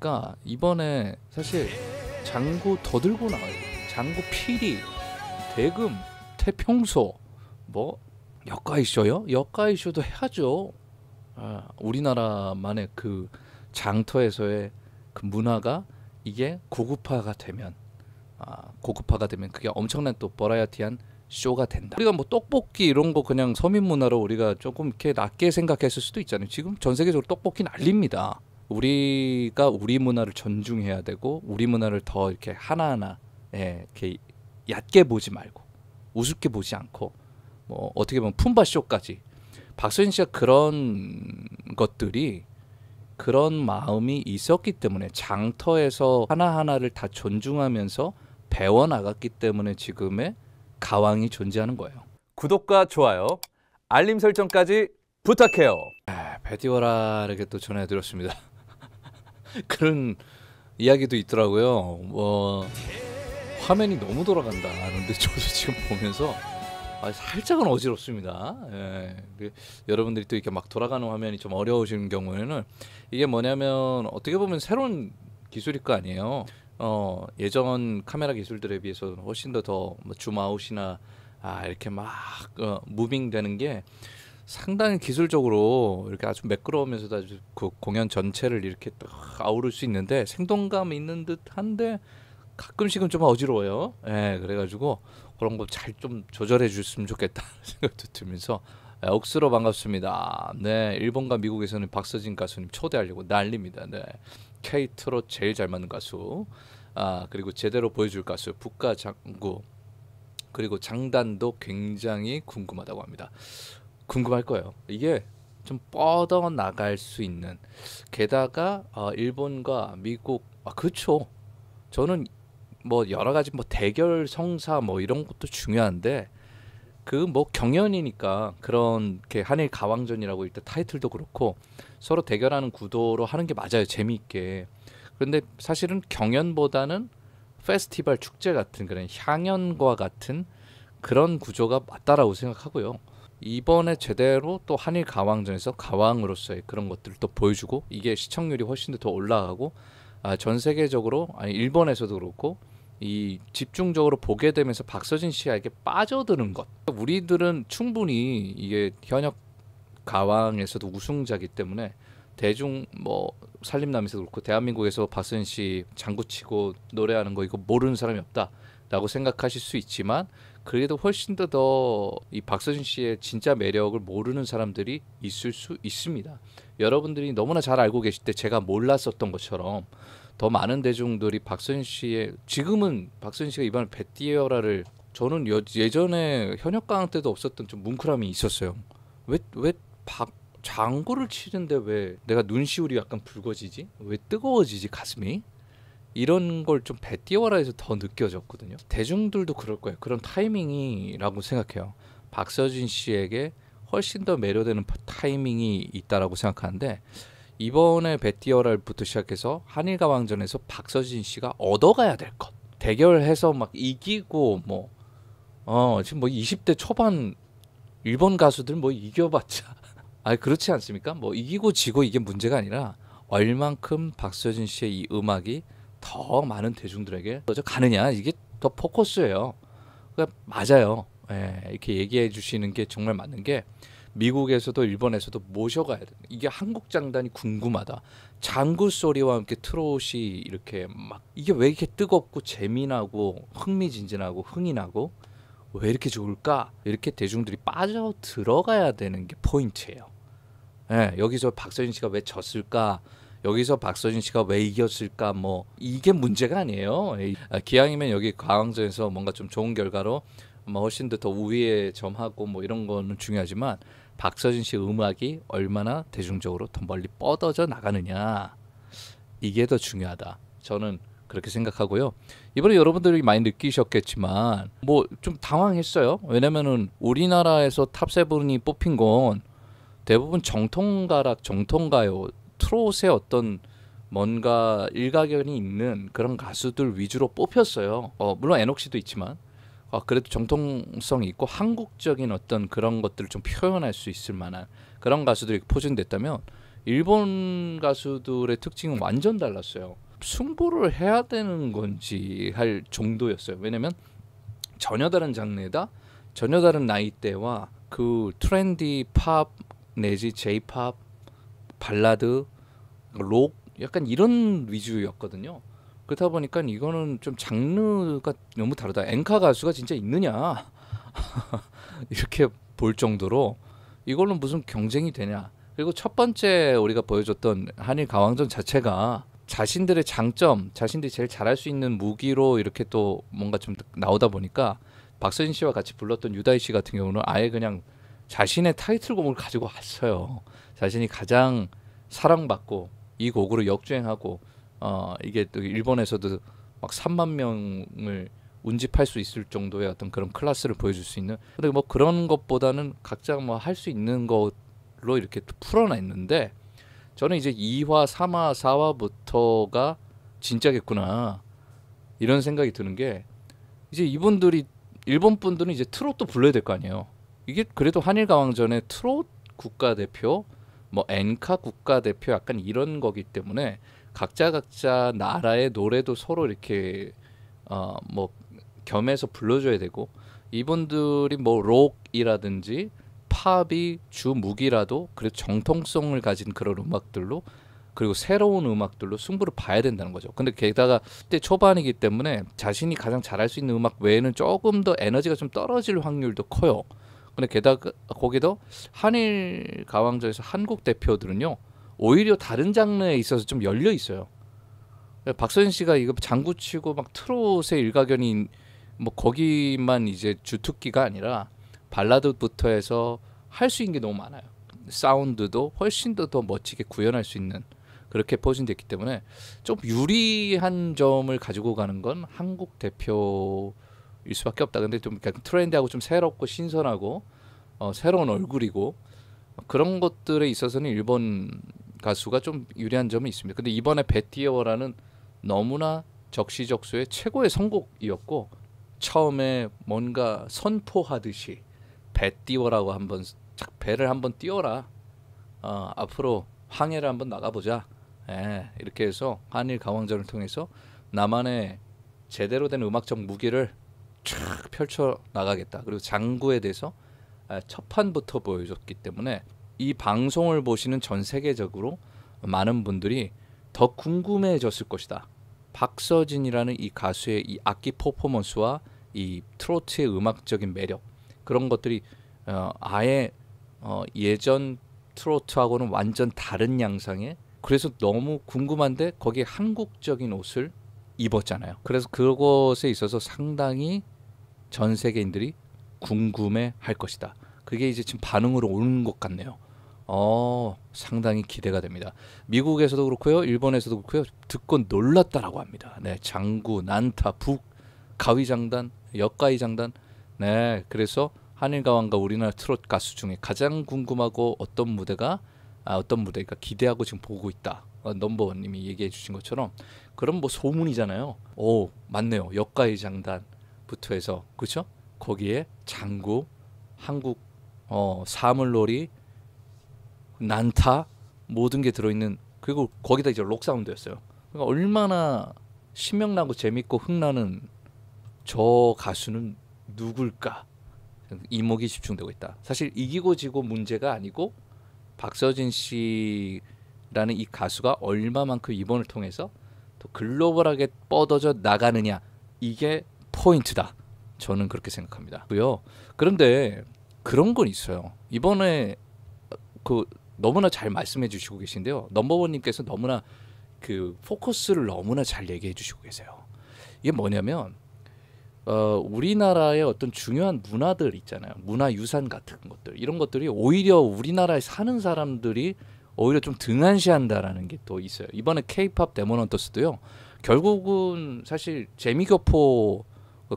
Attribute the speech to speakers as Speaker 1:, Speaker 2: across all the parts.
Speaker 1: 보니까 이번에 사실 장구 더 들고 나와요. 장구 피리, 대금, 태평소, 뭐 역가이쇼요? 역가이쇼도 해야죠. 우리나라만의 그 장터에서의 그 문화가 이게 고급화가 되면 그게 엄청난 또 버라이어티한 쇼가 된다. 우리가 뭐 떡볶이 이런 거 그냥 서민 문화로 우리가 조금 이렇게 낮게 생각했을 수도 있잖아요. 지금 전 세계적으로 떡볶이 난립니다. 우리가 우리 문화를 존중해야 되고 우리 문화를 더 이렇게 하나하나 이렇게 얕게 보지 말고 우습게 보지 않고 뭐 어떻게 보면 품바 쇼까지 박서진 씨가 그런 것들이 그런 마음이 있었기 때문에 장터에서 하나하나를 다 존중하면서 배워나갔기 때문에 지금의 가왕이 존재하는 거예요.
Speaker 2: 구독과 좋아요, 알림 설정까지 부탁해요.
Speaker 1: 베디오라에게 또 전해드렸습니다. 그런 이야기도 있더라고요. 뭐 화면이 너무 돌아간다 하는데 저도 지금 보면서 살짝은 어지럽습니다. 여러분들이 또 이렇게 막 돌아가는 화면이 좀 어려우신 경우에는 이게 뭐냐면 어떻게 보면 새로운 기술일 거 아니에요. 예전 카메라 기술들에 비해서 훨씬 더 줌아웃이나 이렇게 막 무빙 되는 게 상당히 기술적으로 이렇게 아주 매끄러우면서도 아주 그 공연 전체를 이렇게 딱 아우를 수 있는데 생동감 있는 듯한데 가끔씩은 좀 어지러워요. 그래가지고 그런 거 잘 좀 조절해 줬으면 좋겠다 생각도 들면서 억수로 반갑습니다. 네, 일본과 미국에서는 박서진 가수님 초대하려고 난립니다. 네, K-트롯 제일 잘 맞는 가수, 그리고 제대로 보여줄 가수 북가장구, 그리고 장단도 굉장히 궁금하다고 합니다. 궁금할 거예요. 이게 좀 뻗어 나갈 수 있는, 게다가 일본과 미국, 그렇죠. 저는 뭐 여러 가지 뭐 대결 성사 뭐 이런 것도 중요한데 그 뭐 경연이니까 그런 게 한일 가왕전이라고 일단 타이틀도 그렇고 서로 대결하는 구도로 하는 게 맞아요. 재미있게. 그런데 사실은 경연보다는 페스티벌 축제 같은 그런 향연과 같은 그런 구조가 맞다라고 생각하고요. 이번에 제대로 또 한일 가왕전에서 가왕으로서의 그런 것들을 또 보여주고 이게 시청률이 훨씬 더 올라가고 전 세계적으로 일본에서도 그렇고 이 집중적으로 보게 되면서 박서진 씨에게 빠져드는 것. 우리들은 충분히 이게 현역 가왕에서도 우승자이기 때문에 대중 뭐 살림남에서도 그렇고 대한민국에서 박서진 씨 장구치고 노래하는 거 이거 모르는 사람이 없다라고 생각하실 수 있지만 그래도 훨씬 더 이 박서진 씨의 진짜 매력을 모르는 사람들이 있을 수 있습니다. 여러분들이 너무나 잘 알고 계실 때 제가 몰랐었던 것처럼 더 많은 대중들이 박서진 씨의 지금은 박서진 씨가 이번에 베띠어라를 저는 예전에 현역가왕 때도 없었던 좀 뭉클함이 있었어요. 왜 장구를 치는데 왜 내가 눈시울이 약간 붉어지지? 왜 뜨거워지지 가슴이? 이런 걸 좀 베띠어라에서 더 느껴졌거든요. 대중들도 그럴 거예요. 그런 타이밍이라고 생각해요. 박서진 씨에게 훨씬 더 매료되는 타이밍이 있다라고 생각하는데 이번에 베띠어랄부터 시작해서 한일가왕전에서 박서진 씨가 얻어가야 될 것. 대결해서 막 이기고 지금 뭐 20대 초반 일본 가수들 뭐 이겨봤자 그렇지 않습니까? 뭐 이기고 지고 이게 문제가 아니라 얼만큼 박서진 씨의 이 음악이 더 많은 대중들에게 가느냐 이게 더 포커스예요. 그러니까 맞아요. 이렇게 얘기해 주시는 게 정말 맞는 게 미국에서도 일본에서도 모셔가야 돼. 이게 한국 장단이 궁금하다. 장구 소리와 함께 트롯이 이렇게 막 이게 왜 이렇게 뜨겁고 재미나고 흥미진진하고 흥이 나고 왜 이렇게 좋을까? 이렇게 대중들이 빠져 들어가야 되는 게 포인트예요. 여기서 박서진 씨가 왜 졌을까? 여기서 박서진 씨가 왜 이겼을까? 뭐 이게 문제가 아니에요. 기왕이면 여기 가왕전에서 뭔가 좀 좋은 결과로 뭐 훨씬 더 우위에 점하고 뭐 이런 거는 중요하지만 박서진 씨 음악이 얼마나 대중적으로 더 멀리 뻗어져 나가느냐 이게 더 중요하다. 저는 그렇게 생각하고요. 이번에 여러분들이 많이 느끼셨겠지만 뭐 좀 당황했어요. 왜냐면은 우리나라에서 탑7이 뽑힌 건 대부분 정통가요, 트롯의 어떤 뭔가 일가견이 있는 그런 가수들 위주로 뽑혔어요. 물론 에녹시도 있지만 그래도 정통성이 있고 한국적인 어떤 그런 것들을 좀 표현할 수 있을 만한 그런 가수들이 포진됐다면 일본 가수들의 특징은 완전 달랐어요. 승부를 해야 되는 건지 할 정도였어요. 왜냐면 전혀 다른 장르에다 전혀 다른 나이대와 그 트렌디 팝 내지 제이팝 발라드 록 약간 이런 위주였거든요. 그렇다 보니까 이거는 좀 장르가 너무 다르다. 엔카 가수가 진짜 있느냐 이렇게 볼 정도로 이걸로 무슨 경쟁이 되냐. 그리고 첫 번째 우리가 보여줬던 한일 가왕전 자체가 자신들의 장점, 자신들이 제일 잘할 수 있는 무기로 이렇게 또 뭔가 좀 나오다 보니까 박서진 씨와 같이 불렀던 유다희 씨 같은 경우는 아예 그냥 자신의 타이틀곡을 가지고 왔어요. 자신이 가장 사랑받고 이 곡으로 역주행하고 이게 또 일본에서도 막 3만 명을 운집할 수 있을 정도의 어떤 그런 클래스를 보여줄 수 있는. 근데 뭐 그런 것보다는 각자 뭐 할 수 있는 것로 이렇게 풀어냈는데 저는 이제 2화, 3화, 4화부터가 진짜겠구나 이런 생각이 드는 게 이제 이분들이 일본 분들은 이제 트롯도 불러야 될 거 아니에요. 이게 그래도 한일 가왕전의 트롯 국가대표, 뭐 엔카 국가대표 약간 이런 거기 때문에 각자 나라의 노래도 서로 이렇게 뭐 겸해서 불러줘야 되고 이분들이 뭐 록이라든지 팝이 주 무기라도 그래도 정통성을 가진 그런 음악들로 그리고 새로운 음악들로 승부를 봐야 된다는 거죠. 근데 게다가 그때 초반이기 때문에 자신이 가장 잘할 수 있는 음악 외에는 조금 더 에너지가 좀 떨어질 확률도 커요. 근데 게다가 거기도 한일 가왕전에서 한국 대표들은요 오히려 다른 장르에 있어서 좀 열려 있어요. 박서진 씨가 이거 장구치고 막 트롯의 일가견이 뭐 거기만 이제 주특기가 아니라 발라드부터 해서 할 수 있는 게 너무 많아요. 사운드도 훨씬 더 멋지게 구현할 수 있는 그렇게 포진됐기 때문에 좀 유리한 점을 가지고 가는 건 한국 대표일 수밖에 없다. 근데 좀 트렌디하고 좀 새롭고 신선하고 새로운 얼굴이고 그런 것들에 있어서는 일본 가수가 좀 유리한 점이 있습니다. 근데 이번에 배띠어라는 너무나 적시적소의 최고의 선곡이었고 처음에 뭔가 선포하듯이 배띠어라고 한번 착 배를 한번 띄워라. 앞으로 항해를 한번 나가보자. 이렇게 해서 한일 가왕전을 통해서 나만의 제대로 된 음악적 무기를 쫙 펼쳐 나가겠다. 그리고 장구에 대해서 첫 판부터 보여줬기 때문에 이 방송을 보시는 전 세계적으로 많은 분들이 더 궁금해졌을 것이다. 박서진이라는 이 가수의 이 악기 퍼포먼스와 이 트로트의 음악적인 매력 그런 것들이 아예 예전 트로트하고는 완전 다른 양상의 그래서 너무 궁금한데 거기에 한국적인 옷을 입었잖아요. 그래서 그것에 있어서 상당히 전 세계인들이 궁금해 할 것이다. 그게 이제 지금 반응으로 오는 것 같네요. 상당히 기대가 됩니다. 미국에서도 그렇고요. 일본에서도 그렇고요. 듣고 놀랐다라고 합니다. 네, 장구, 난타, 북, 가위장단, 역가위장단. 네, 그래서 한일가왕과 우리나라 트롯 가수 중에 가장 궁금하고 어떤 무대가 기대하고 지금 보고 있다. 넘버원님이 얘기해 주신 것처럼 그런 뭐 소문이잖아요. 오, 맞네요. 역가위장단부터 해서 그렇죠? 거기에 장구, 한국 사물놀이, 난타 모든 게 들어있는 그리고 거기다 이제 록 사운드였어요. 그러니까 얼마나 신명나고 재밌고 흥나는 저 가수는 누굴까? 이목이 집중되고 있다. 사실 이기고 지고 문제가 아니고 박서진 씨라는 이 가수가 얼마만큼 이번을 통해서 또 글로벌하게 뻗어져 나가느냐 이게 포인트다. 저는 그렇게 생각합니다. 그런데 그런 건 있어요. 이번에 그 너무나 잘 말씀해 주시고 계신데요. 넘버원님께서 너무나 그 포커스를 너무나 잘 얘기해 주시고 계세요. 이게 뭐냐면 우리나라의 어떤 중요한 문화들 있잖아요. 문화유산 같은 것들 이런 것들이 오히려 우리나라에 사는 사람들이 오히려 좀 등한시한다라는 게 또 있어요. 이번에 K-팝 데모넌터스도요. 결국은 사실 재미교포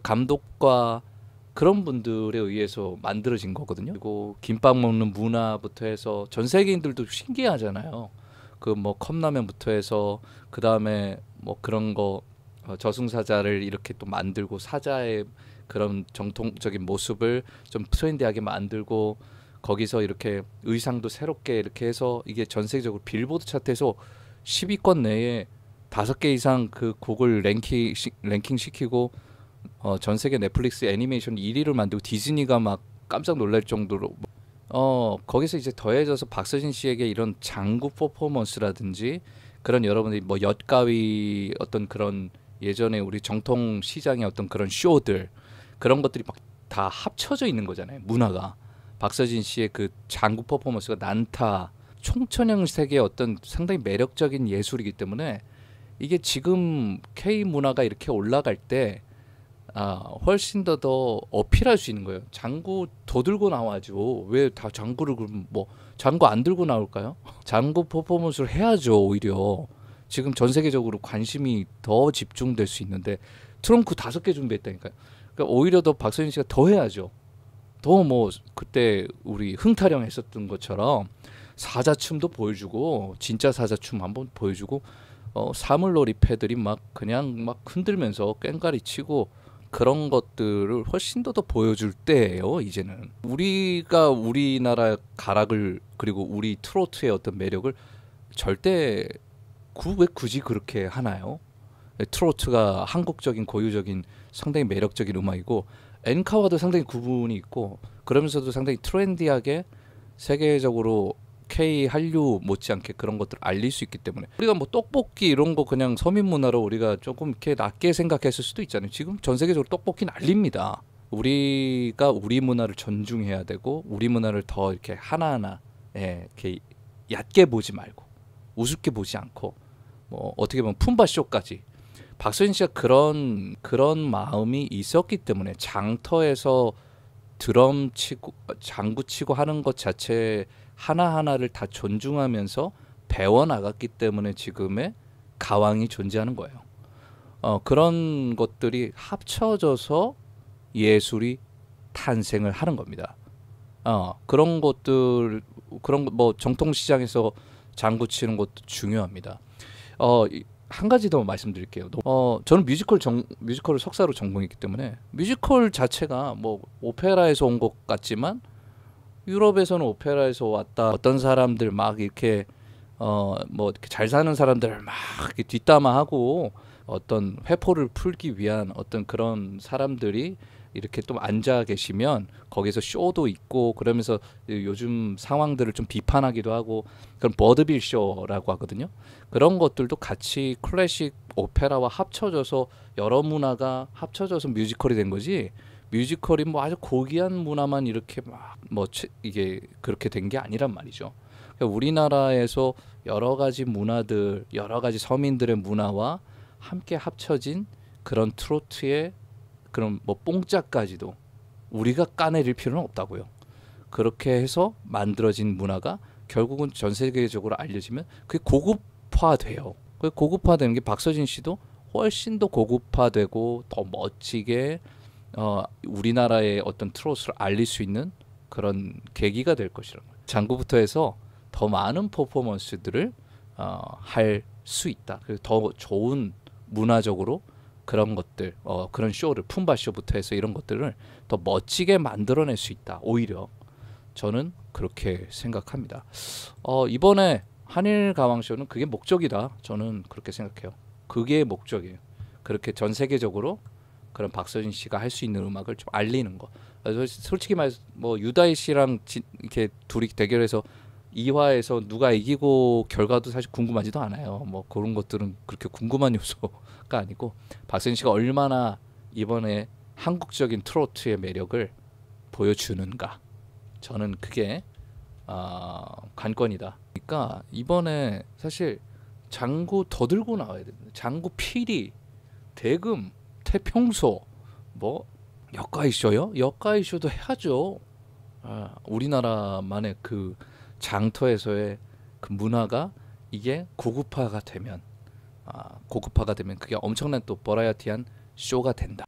Speaker 1: 감독과 그런 분들에 의해서 만들어진 거거든요. 그리고 김밥 먹는 문화부터 해서 전 세계인들도 신기하잖아요. 그 뭐 컵라면부터 해서 그 다음에 뭐 그런 거 저승사자를 이렇게 또 만들고 사자의 그런 정통적인 모습을 좀 트렌디하게 만들고 거기서 이렇게 의상도 새롭게 이렇게 해서 이게 전 세계적으로 빌보드 차트에서 10위권 내에 5개 이상 그 곡을 랭킹 시키고 전 세계 넷플릭스 애니메이션 1위를 만들고 디즈니가 막 깜짝 놀랄 정도로 거기서 이제 더해져서 박서진 씨에게 이런 장구 퍼포먼스라든지 그런 여러분들이 뭐 엿가위 어떤 그런 예전에 우리 정통 시장의 어떤 그런 쇼들 그런 것들이 막 다 합쳐져 있는 거잖아요. 문화가 박서진 씨의 그 장구 퍼포먼스가 난타 총천형 세계의 어떤 상당히 매력적인 예술이기 때문에 이게 지금 K 문화가 이렇게 올라갈 때 훨씬 더 어필할 수 있는 거예요. 장구 더 들고 나와야죠. 왜 다 장구를 그럼 뭐 장구 안 들고 나올까요? 장구 퍼포먼스를 해야죠. 오히려 지금 전 세계적으로 관심이 더 집중될 수 있는데 트렁크 5개 준비했다니까요. 그러니까 오히려 더 박서진 씨가 더 해야죠. 더 뭐 그때 우리 흥타령 했었던 것처럼 사자춤도 보여주고 진짜 사자춤 한번 보여주고 사물놀이 패들이 막 그냥 막 흔들면서 꽹가리 치고 그런 것들을 훨씬 더 보여줄 때예요. 이제는 우리가 우리나라 가락을 그리고 우리 트로트의 어떤 매력을 절대 왜 굳이 그렇게 하나요? 트로트가 한국적인 고유적인 상당히 매력적인 음악이고 엔카와도 상당히 구분이 있고 그러면서도 상당히 트렌디하게 세계적으로 K 한류 못지않게 그런 것들을 알릴 수 있기 때문에 우리가 뭐 떡볶이 이런 거 그냥 서민 문화로 우리가 조금 이렇게 낮게 생각했을 수도 있잖아요. 지금 전 세계적으로 떡볶이 난립니다. 우리가 우리 문화를 존중해야 되고 우리 문화를 더 이렇게 하나하나 이렇게 얕게 보지 말고 우습게 보지 않고 뭐 어떻게 보면 품바쇼까지 박서진 씨가 그런 마음이 있었기 때문에 장터에서 드럼 치고 장구 치고 하는 것 자체 하나하나를 다 존중하면서 배워나갔기 때문에 지금의 가왕이 존재하는 거예요. 그런 것들이 합쳐져서 예술이 탄생을 하는 겁니다. 그런 것들 뭐 정통 시장에서 장구 치는 것도 중요합니다. 한 가지 더 말씀드릴게요. 저는 뮤지컬을 석사로 전공했기 때문에 뮤지컬 자체가 뭐 오페라에서 온 것 같지만 유럽에서는 오페라에서 왔다 어떤 사람들 막 이렇게 뭐 이렇게 잘 사는 사람들을 막 이렇게 뒷담화하고 어떤 회포를 풀기 위한 어떤 그런 사람들이 이렇게 또 앉아 계시면 거기서 쇼도 있고 그러면서 요즘 상황들을 좀 비판하기도 하고 그런 버드빌 쇼라고 하거든요. 그런 것들도 같이 클래식 오페라와 합쳐져서 여러 문화가 합쳐져서 뮤지컬이 된 거지. 뮤지컬이 뭐 아주 고귀한 문화만 이렇게 막 뭐 이게 그렇게 된 게 아니란 말이죠. 그러니까 우리나라에서 여러 가지 문화들, 여러 가지 서민들의 문화와 함께 합쳐진 그런 트로트의 그런 뭐 뽕짝까지도 우리가 까내릴 필요는 없다고요. 그렇게 해서 만들어진 문화가 결국은 전 세계적으로 알려지면 그게 고급화돼요. 그 고급화되는 게 박서진 씨도 훨씬 더 고급화되고 더 멋지게 우리나라의 어떤 트로트를 알릴 수 있는 그런 계기가 될 것이라는 거예요. 장구부터 해서 더 많은 퍼포먼스들을 할 수 있다. 그래서 더 좋은 문화적으로 그런 것들, 그런 쇼를 품바쇼부터 해서 이런 것들을 더 멋지게 만들어낼 수 있다. 오히려 저는 그렇게 생각합니다. 이번에 한일 가왕쇼는 그게 목적이다. 저는 그렇게 생각해요. 그게 목적이에요. 그렇게 전 세계적으로 그런 박서진 씨가 할 수 있는 음악을 좀 알리는 거. 솔직히 말해서 뭐 유다희 씨랑 이렇게 둘이 대결해서 2화에서 누가 이기고 결과도 사실 궁금하지도 않아요. 뭐 그런 것들은 그렇게 궁금한 요소가 아니고 박서진 씨가 얼마나 이번에 한국적인 트로트의 매력을 보여주는가. 저는 그게 관건이다. 그러니까 이번에 사실 장구 더 들고 나와야 됩니다. 장구 피리, 대금, 태평소, 뭐 역가이쇼요? 역가이쇼도 해야죠. 우리나라만의 그 장터에서의 그 문화가 이게 고급화가 되면 그게 엄청난 또 버라이어티한 쇼가 된다.